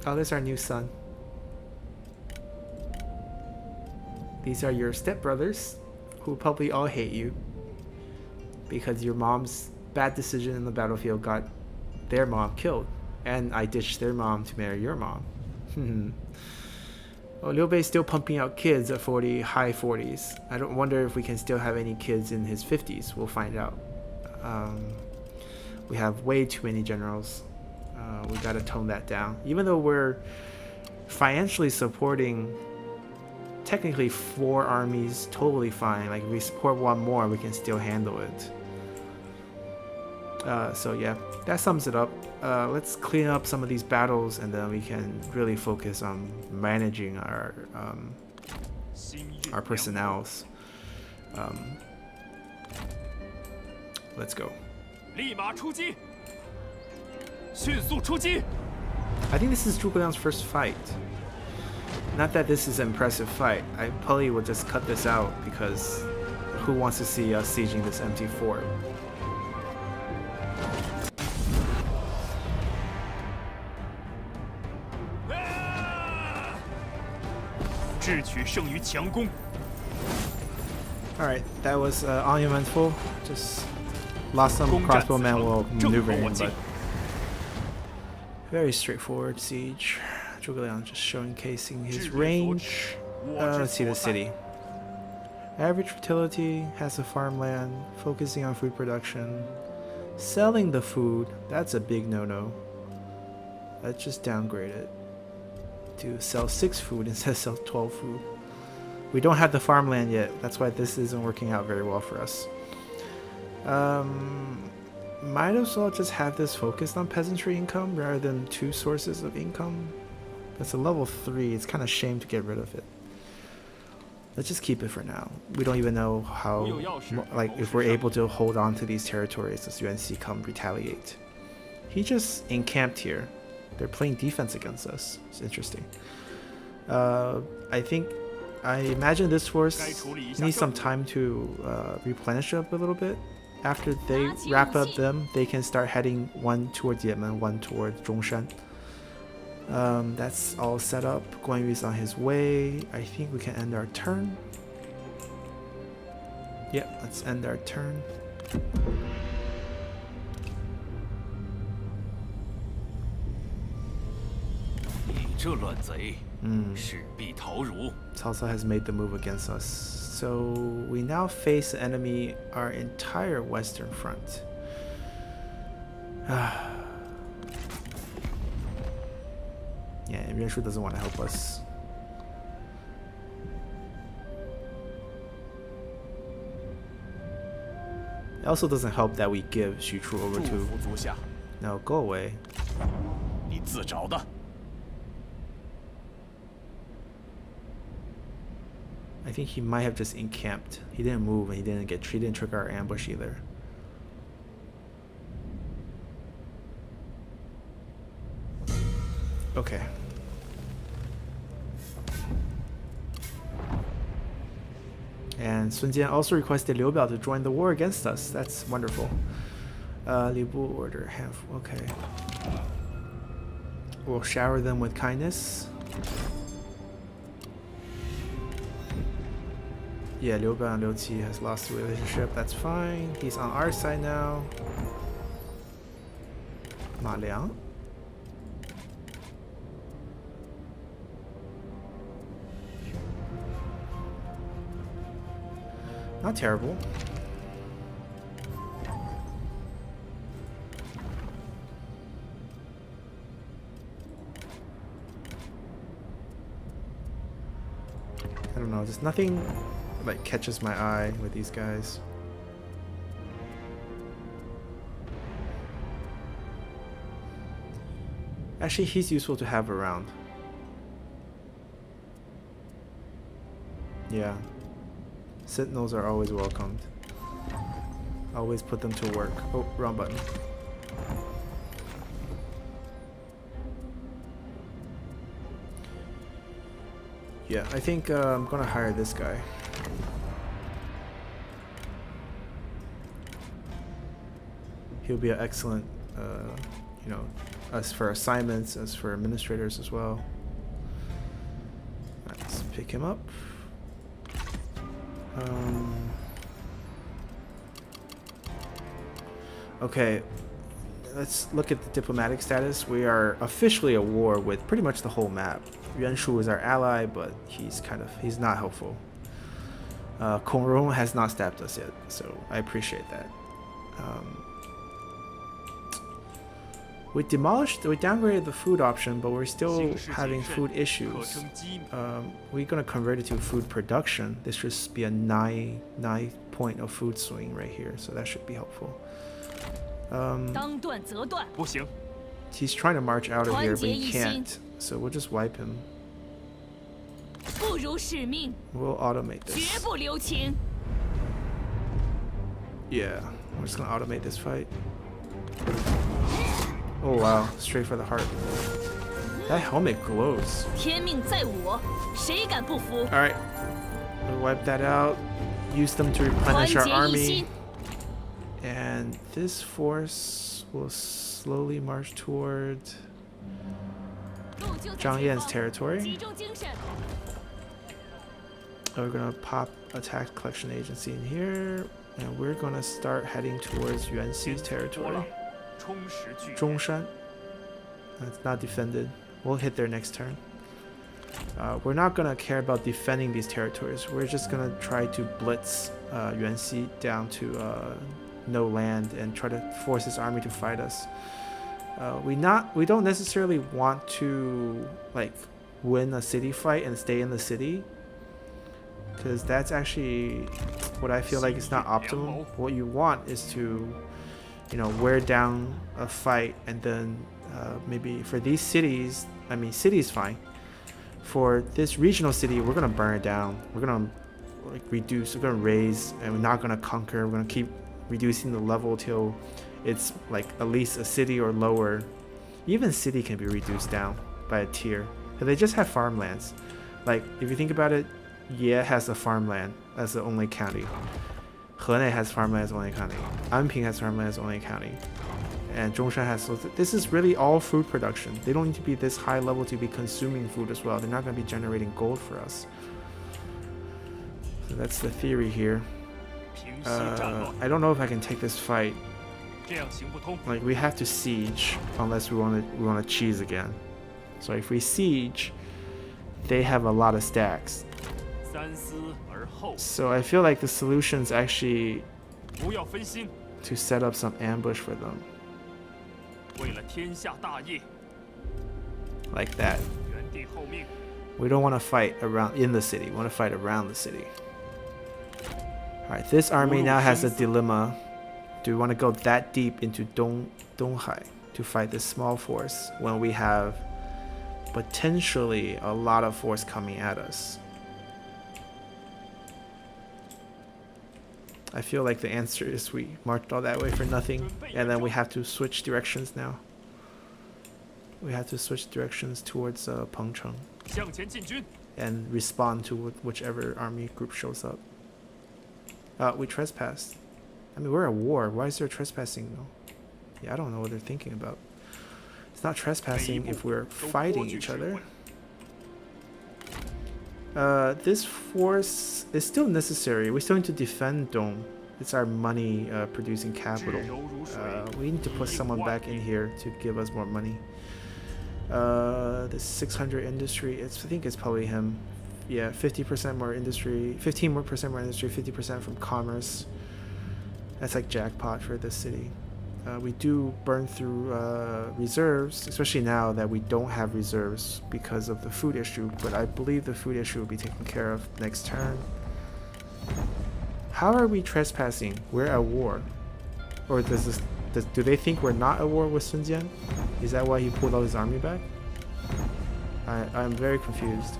Oh, there's our new son. These are your stepbrothers, who probably all hate you because your mom's bad decision in the battlefield got their mom killed. And I ditched their mom to marry your mom. Well, Liu Bei's still pumping out kids at high 40s. I don't wonder if we can still have any kids in his 50s. We'll find out. We have way too many generals. We gotta tone that down. Even though we're financially supporting technically 4 armies, totally fine. Like if we support 1 more, we can still handle it. So yeah, that sums it up. Let's clean up some of these battles, and then we can really focus on managing our personnels. Let's go. 立马出击，迅速出击。 I think this is Zhuge Liang's first fight. Not that this is an impressive fight. I probably would just cut this out because who wants to see us sieging this empty fort? 智取胜于强攻。 Alright, that was uneventful. Just lost some crossbowmen while maneuvering, but very straightforward siege. Zhuge Liang just showcasing his range. Let's see the city. Average fertility, has a farmland, focusing on food production. Selling the food, that's a big no-no. Let's just downgrade it to sell 6 food instead of sell 12 food. We don't have the farmland yet, that's why this isn't working out very well for us. Might as well just have this focused on peasantry income rather than 2 sources of income. That's a level 3, it's kind of shame to get rid of it. Let's just keep it for now. We don't even know how, like, if we're able to hold on to these territories as UNC come retaliate. He just encamped here. They're playing defense against us. It's interesting. I imagine this force needs some time to replenish up a little bit. After they wrap up them, they can start heading 1 towards Yemen, 1 towards Zhongshan. That's all set up. Guan Yu's on his way. I think we can end our turn. Yep, let's end our turn. 这乱贼，势必逃汝。 Cao Cao has made the move against us. So we now face the enemy our entire western front. Yeah, Yuanshu doesn't want to help us. It also doesn't help that we give Xu Chu over to... No, go away. 你自找的。 I think he might have just encamped. He didn't move and he didn't trigger our ambush either. Okay. And Sun Jian also requested Liu Bei to join the war against us. That's wonderful. Liu Bu order have okay. We'll shower them with kindness. Yeah, Liu Bei and Liu Qi has lost the relationship. That's fine. He's on our side now. Ma Liang. Not terrible. I don't know, just nothing like catches my eye with these guys. Actually, he's useful to have around. Yeah. Sentinels are always welcomed. Always put them to work. Oh, wrong button. Yeah, I think I'm gonna hire this guy. He'll be an excellent, you know, as for assignments, as for administrators as well. Let's pick him up. Okay, let's look at the diplomatic status. We are officially at war with pretty much the whole map. Yuan Shu is our ally, but he's not helpful. Kong Rong has not stabbed us yet, so I appreciate that. We downgraded the food option, but we're still having food issues. We're gonna convert it to food production. This should be a 9 point of food swing right here, so that should be helpful. He's trying to march out of here, but he can't, so we'll just wipe him. We'll automate this. Yeah, we're just gonna automate this fight. Oh wow, straight for the heart. That helmet glows. Alright, we'll wipe that out. Use them to replenish our army. And this force will slowly march toward Zhang Yan's territory. We're gonna pop attack collection agency in here, and we're gonna start heading towards Yuan Xi's territory. Zhongshan. It's not defended. We'll hit there next turn. We're not gonna care about defending these territories. We're just gonna try to blitz Yuan Xi down to no land and try to force his army to fight us. We don't necessarily want to like win a city fight and stay in the city, because that's actually what I feel like is not optimal. What you want is to, you know, wear down a fight, and then maybe for these cities, I mean, city is fine. For this regional city, we're gonna burn it down. We're gonna like reduce. We're gonna raise, and we're not gonna conquer. We're gonna keep reducing the level till it's like at least a city or lower. Even city can be reduced down by a tier. They just have farmlands. Like if you think about it, Ye has a farmland as the only county. Henei has farmland as only county. Anping has farmland as only county. And Zhongshan has. So this is really all food production. They don't need to be this high level to be consuming food as well. They're not going to be generating gold for us. So that's the theory here. I don't know if I can take this fight. Like we have to siege unless we want to cheese again. So if we siege, they have a lot of stacks. So I feel like the solution is actually to set up some ambush for them. Like that. We don't want to fight in the city. We want to fight around the city. Alright, this army now has a dilemma. Do we want to go that deep into Donghai to fight this small force when we have potentially a lot of force coming at us? I feel like the answer is we marched all that way for nothing, and then we have to switch directions now. We have to switch directions towards Pengcheng and respond to whichever army group shows up. We trespassed. I mean, we're at war. Why is there trespassing though? Yeah, I don't know what they're thinking about. It's not trespassing if we're fighting each other. This force is still necessary. We still need to defend Dong. It's our money producing capital. We need to put someone back in here to give us more money. The 600 industry, I think it's probably him. Yeah, 50% more industry, 15% more industry, 50% from commerce. That's like jackpot for this city. We do burn through reserves, especially now that we don't have reserves because of the food issue, but I believe the food issue will be taken care of next turn. How are we trespassing? We're at war. Or do they think we're not at war with Sun Jian? Is that why he pulled all his army back? I'm very confused.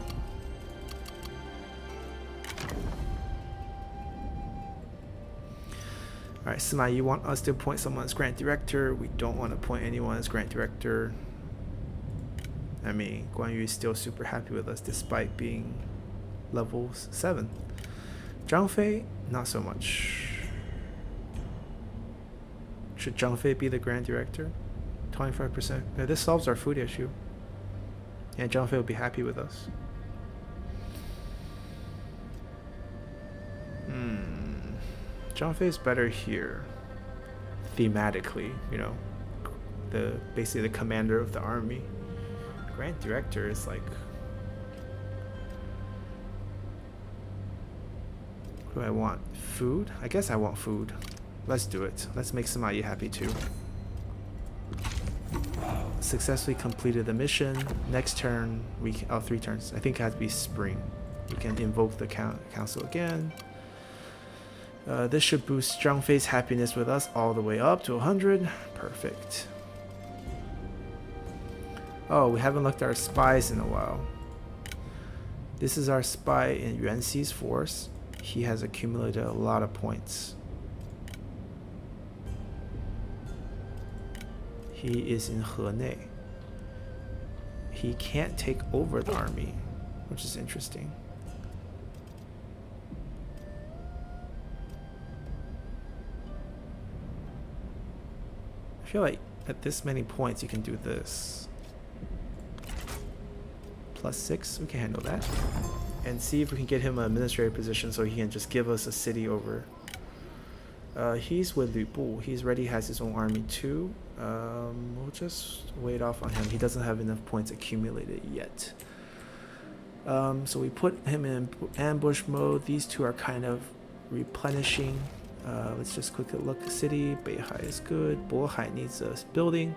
Alright, Sima, you want us to appoint someone as Grand Director. We don't want to appoint anyone as Grand Director. I mean, Guan Yu is still super happy with us despite being level 7. Zhang Fei, not so much. Should Zhang Fei be the Grand Director? 25%. Yeah, this solves our food issue. And Zhang Fei will be happy with us. Zhang Fei is better here. Thematically, you know. basically the commander of the army. Grand Director is like, what do I want? Food? I guess I want food. Let's do it. Let's make Samayi happy too. Successfully completed the mission. Next turn, we can, oh, 3 turns. I think it has to be spring. We can invoke the council again. This should boost Strong Face happiness with us all the way up to 100. Perfect. Oh, we haven't looked at our spies in a while. This is our spy in Yuan Xi's force. He has accumulated a lot of points. He is in Henei. He can't take over the army, which is interesting. I feel like at this many points you can do this. +6, we can handle that. And see if we can get him an administrative position so he can just give us a city over. He's with Liu Bei. He's already has his own army too. We'll just wait off on him. He doesn't have enough points accumulated yet. So we put him in ambush mode. These two are kind of replenishing. Let's just quickly look. City, Beihai is good. Bohai needs a building.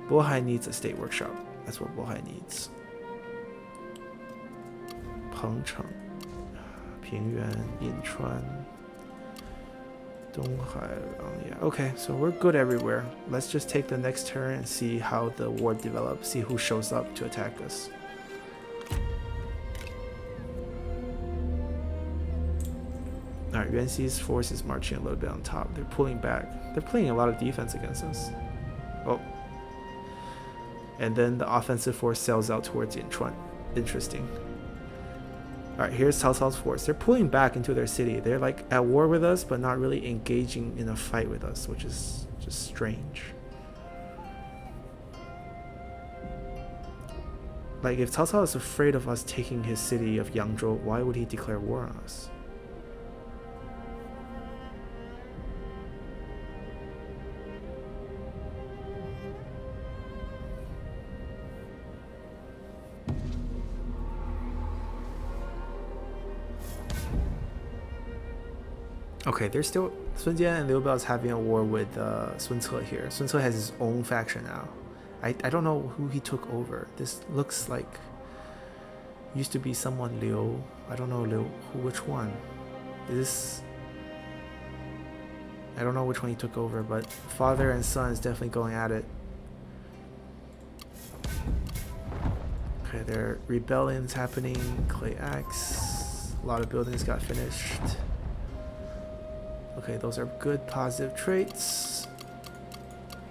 Bohai needs a state workshop. That's what Bohai needs. Pengcheng, Pingyuan, Yinchuan, Donghai. Yeah, okay, so we're good everywhere. Let's just take the next turn and see how the war develops. See who shows up to attack us. Alright, Yuan Xi's force is marching a little bit on top. They're pulling back. They're playing a lot of defense against us. Oh. And then the offensive force sails out towards Yinchuan. Interesting. Alright, here's Cao Cao's force. They're pulling back into their city. They're like at war with us, but not really engaging in a fight with us, which is just strange. Like, if Cao Cao is afraid of us taking his city of Yangzhou, why would he declare war on us? Okay, they're still... Sun Jian and Liu Bei is having a war with Sun Ce here. Sun Ce has his own faction now. I don't know who he took over. This looks like... Used to be someone Liu. I don't know Liu. Which one? Is this... I don't know which one he took over, but father and son is definitely going at it. Okay, there are rebellions happening. Clay Axe. A lot of buildings got finished. Okay, those are good positive traits.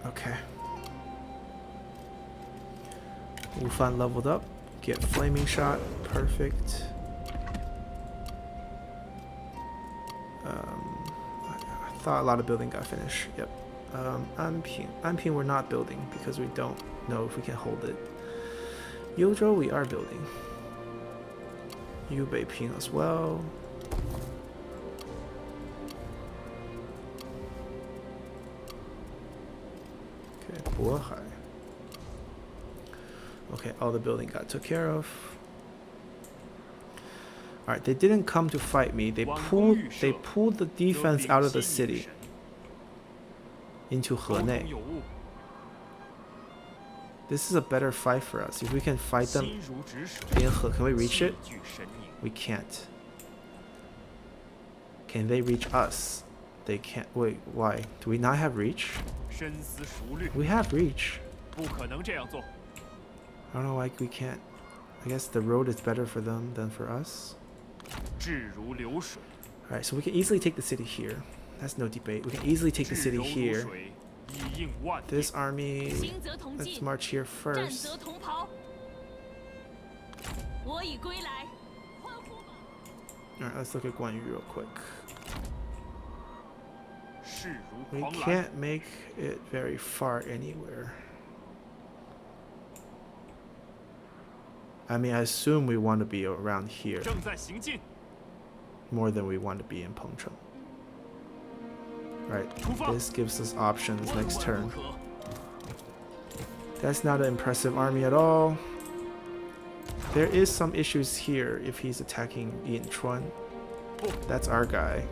Okay. Wufan leveled up. Get flaming shot. Perfect. I thought a lot of building got finished. Yep. Anping we're not building because we don't know if we can hold it. Yuzhou we are building. Liu Bei Ping as well. Bohai. Okay, all the building got took care of. Alright, they didn't come to fight me. They pulled the defense out of the city into Henei. This is a better fight for us. If we can fight them in He, can we reach it? We can't. Can they reach us? They can't. Wait, why? Do we not have reach? We have reach. I don't know why we can't. I guess the road is better for them than for us. Alright, so we can easily take the city here. That's no debate. We can easily take the city here. This army, let's march here first. Alright, let's look at Guan Yu real quick. We can't make it very far anywhere. I mean, I assume we want to be around here more than we want to be in Pengcheng. Right, this gives us options next turn. That's not an impressive army at all. There is some issues here if he's attacking E20. That's our guy.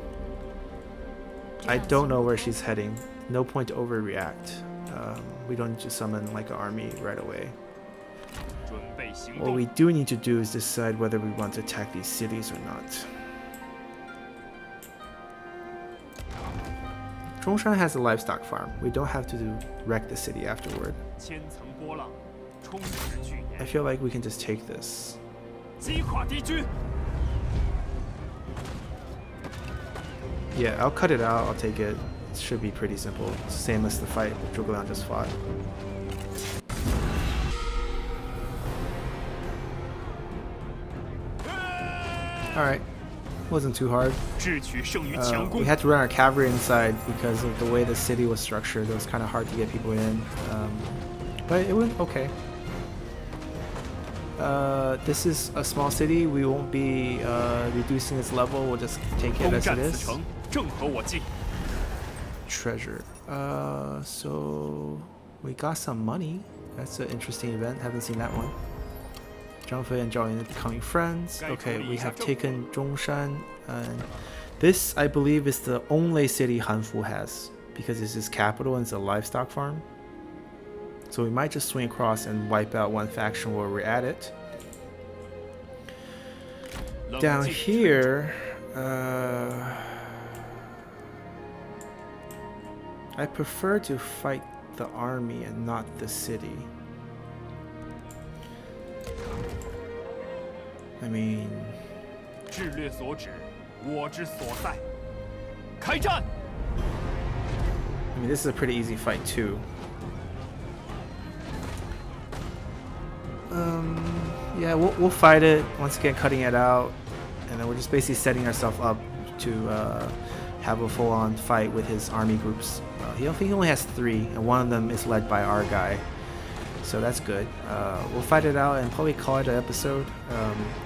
I don't know where she's heading. No point to overreact. We don't need to summon like an army right away. What we do need to do is decide whether we want to attack these cities or not. Zhongshan has a livestock farm. We don't have to wreck the city afterward. I feel like we can just take this. Yeah, I'll cut it out. I'll take it. It should be pretty simple. Same as the fight Zhuge Liang just fought. Alright. Wasn't too hard. We had to run our cavalry inside because of the way the city was structured. It was kind of hard to get people in. But it went okay. This is a small city. We won't be reducing its level. We'll just take it as it is. Treasure. So we got some money. That's an interesting event. Haven't seen that one. Zhang Fei and Zhao Yun are becoming friends. Okay, we have taken Zhongshan. And this, I believe, is the only city Hanfu has because it's his capital and it's a livestock farm. So we might just swing across and wipe out one faction while we're at it. Down here, I prefer to fight the army and not the city. I mean, this is a pretty easy fight too. Yeah, we'll fight it. Once again, cutting it out, and then we're just basically setting ourselves up to have a full-on fight with his army groups. I think he only has 3, and one of them is led by our guy. So that's good. We'll fight it out and probably call it an episode.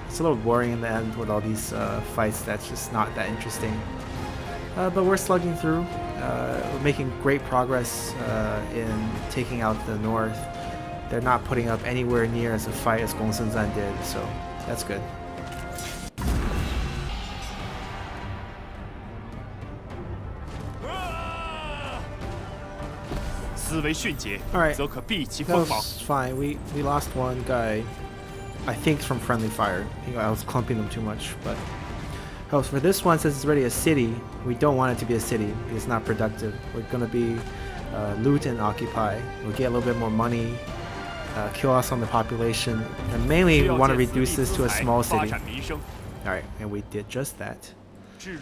It's a little boring in the end with all these fights that's just not that interesting. But we're slugging through. We're making great progress in taking out the north. They're not putting up anywhere near as a fight as Gongsun Zan did, so that's good. Alright, that was fine. We lost one guy, I think from friendly fire. I think I was clumping them too much, but for this one, since it's already a city, we don't want it to be a city. It's not productive. We're going to be loot and occupy. We'll get a little bit more money, kill off some of the population, and mainly we want to reduce this to a small city. Alright, and we did just that. We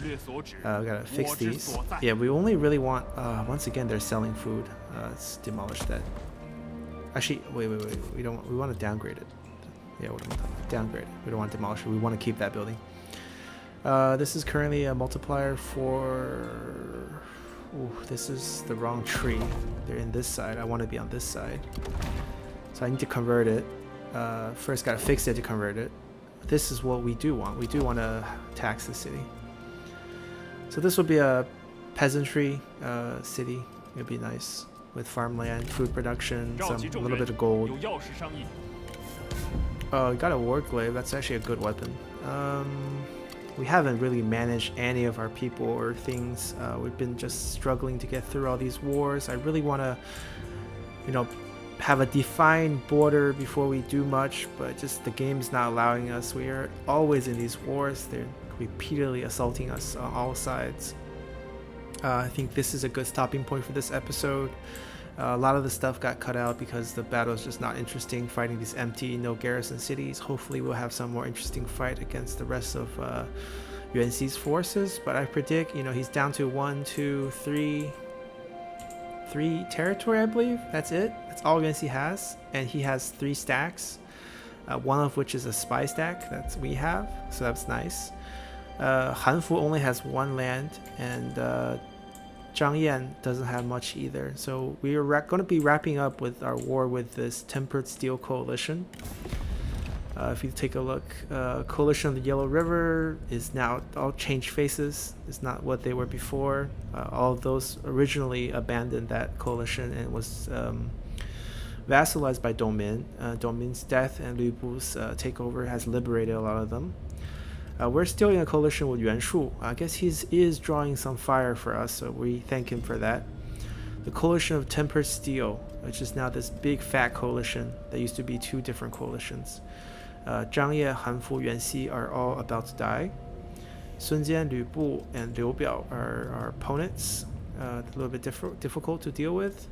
gotta fix these. Yeah, we only really want, once again, they're selling food. Let's demolish that. Actually, wait. We want to downgrade it. Yeah, we want to downgrade it. We don't want to demolish it. We want to keep that building. This is currently a multiplier for... Ooh, this is the wrong tree. They're in this side. I want to be on this side. So I need to convert it. First gotta fix it to convert it. This is what we do want. We do want to tax the city. So this will be a peasantry city. It'll be nice with farmland, food production, a little bit of gold. Oh, we got a warglaive. That's actually a good weapon. We haven't really managed any of our people or things. We've been just struggling to get through all these wars. I really want to, have a defined border before we do much, but just the game's not allowing us. We are always in these wars. They're repeatedly assaulting us on all sides. I think this is a good stopping point for this episode. A lot of the stuff got cut out because the battle is just not interesting, fighting these empty, no garrison cities. Hopefully we'll have some more interesting fight against the rest of Yuan Xi's forces, but I predict, he's down to 3 territory, I believe. That's it. That's all Yuan Xi has, and he has 3 stacks, one of which is a spy stack that we have, so that's nice. Hanfu only has 1 land, and Zhang Yan doesn't have much either. So we are going to be wrapping up with our war with this Tempered Steel Coalition. If you take a look, Coalition of the Yellow River is now all changed faces. It's not what they were before. All of those originally abandoned that coalition and was vassalized by Dongmin. Dongmin's death and Liu Bu's takeover has liberated a lot of them. We're still in a coalition with Yuan Shu. I guess he is drawing some fire for us, so we thank him for that. The coalition of tempered steel, which is now this big fat coalition that used to be 2 different coalitions. Zhang Ye, Han Fu, Yuan Xi are all about to die. Sun Jian, Liu Bu, and Liu Bei are our opponents. A little bit difficult to deal with.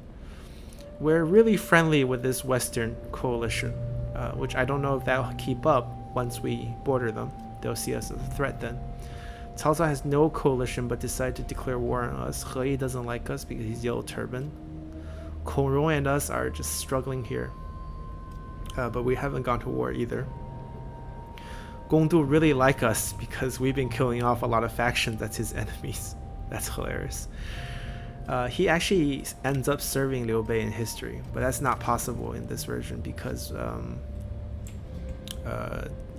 We're really friendly with this Western coalition, which I don't know if that will keep up once we border them. They'll see us as a threat then. Cao Cao has no coalition but decided to declare war on us. He Yi doesn't like us because he's Yellow Turban. Kong Rong and us are just struggling here. But we haven't gone to war either. Gongdu really like us because we've been killing off a lot of factions that's his enemies. That's hilarious. He actually ends up serving Liu Bei in history, but that's not possible in this version because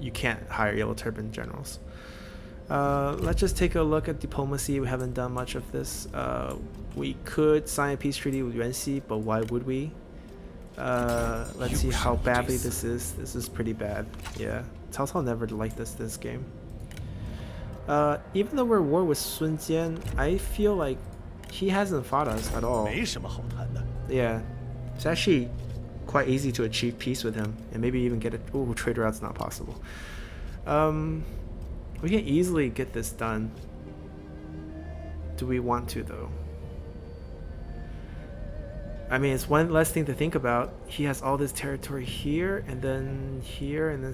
you can't hire Yellow Turban generals. Let's just take a look at diplomacy. We haven't done much of this. We could sign a peace treaty with Yuan Xi, but why would we? Let's see how badly this is. This is pretty bad. Yeah, Cao Cao never liked this game. Even though we're at war with Sun Jian, I feel like he hasn't fought us at all. Yeah, it's actually quite easy to achieve peace with him and maybe even get it. Ooh, trade route's not possible. We can easily get this done. Do we want to though? I mean, it's one less thing to think about. He has all this territory here and then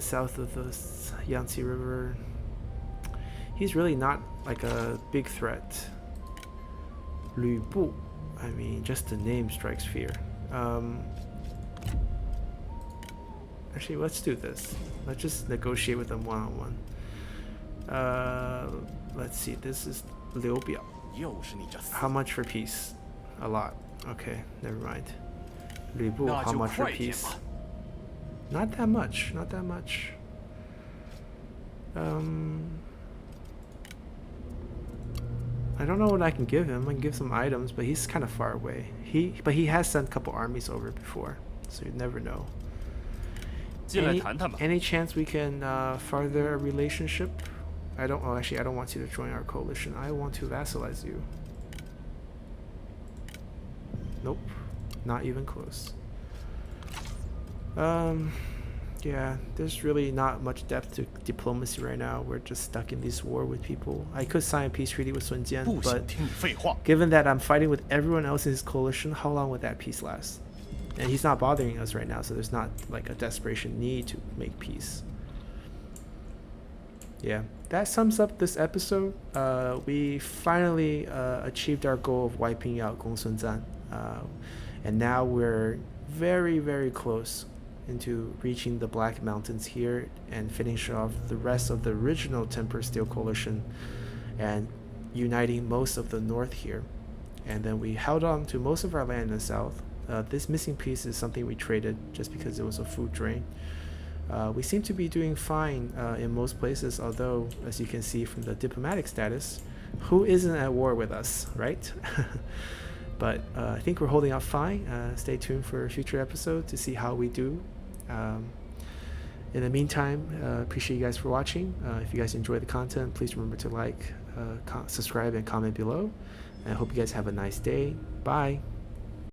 south of the Yangtze River. He's really not like a big threat. Liu Bu, I mean, just the name strikes fear. Actually, let's do this. Let's just negotiate with them one-on-one. Let's see, this is Liu Bei. How much for peace? A lot. Okay, never mind. Liu Bu, how much for peace? Not that much, not that much. I don't know what I can give him. I can give some items, but he's kind of far away. But he has sent a couple armies over before, so you never know. Any chance we can further a relationship? I don't. Oh, actually, I don't want you to join our coalition. I want to vassalize you. Nope, not even close. Yeah, there's really not much depth to diplomacy right now. We're just stuck in this war with people. I could sign a peace treaty with Sun Jian, but given that I'm fighting with everyone else in his coalition, how long would that peace last? And he's not bothering us right now, so there's not like a desperation need to make peace. Yeah, that sums up this episode. We finally achieved our goal of wiping out Gongsun Zan. And now we're very, very close into reaching the Black Mountains here and finish off the rest of the original Temper Steel Coalition and uniting most of the north here. And then we held on to most of our land in the south. This missing piece is something we traded just because it was a food drain. We seem to be doing fine in most places, although as you can see from the diplomatic status, who isn't at war with us, right? But I think we're holding out fine. Stay tuned for a future episode to see how we do. In the meantime, appreciate you guys for watching. If you guys enjoy the content, please remember to like, subscribe, and comment below. And I hope you guys have a nice day. Bye.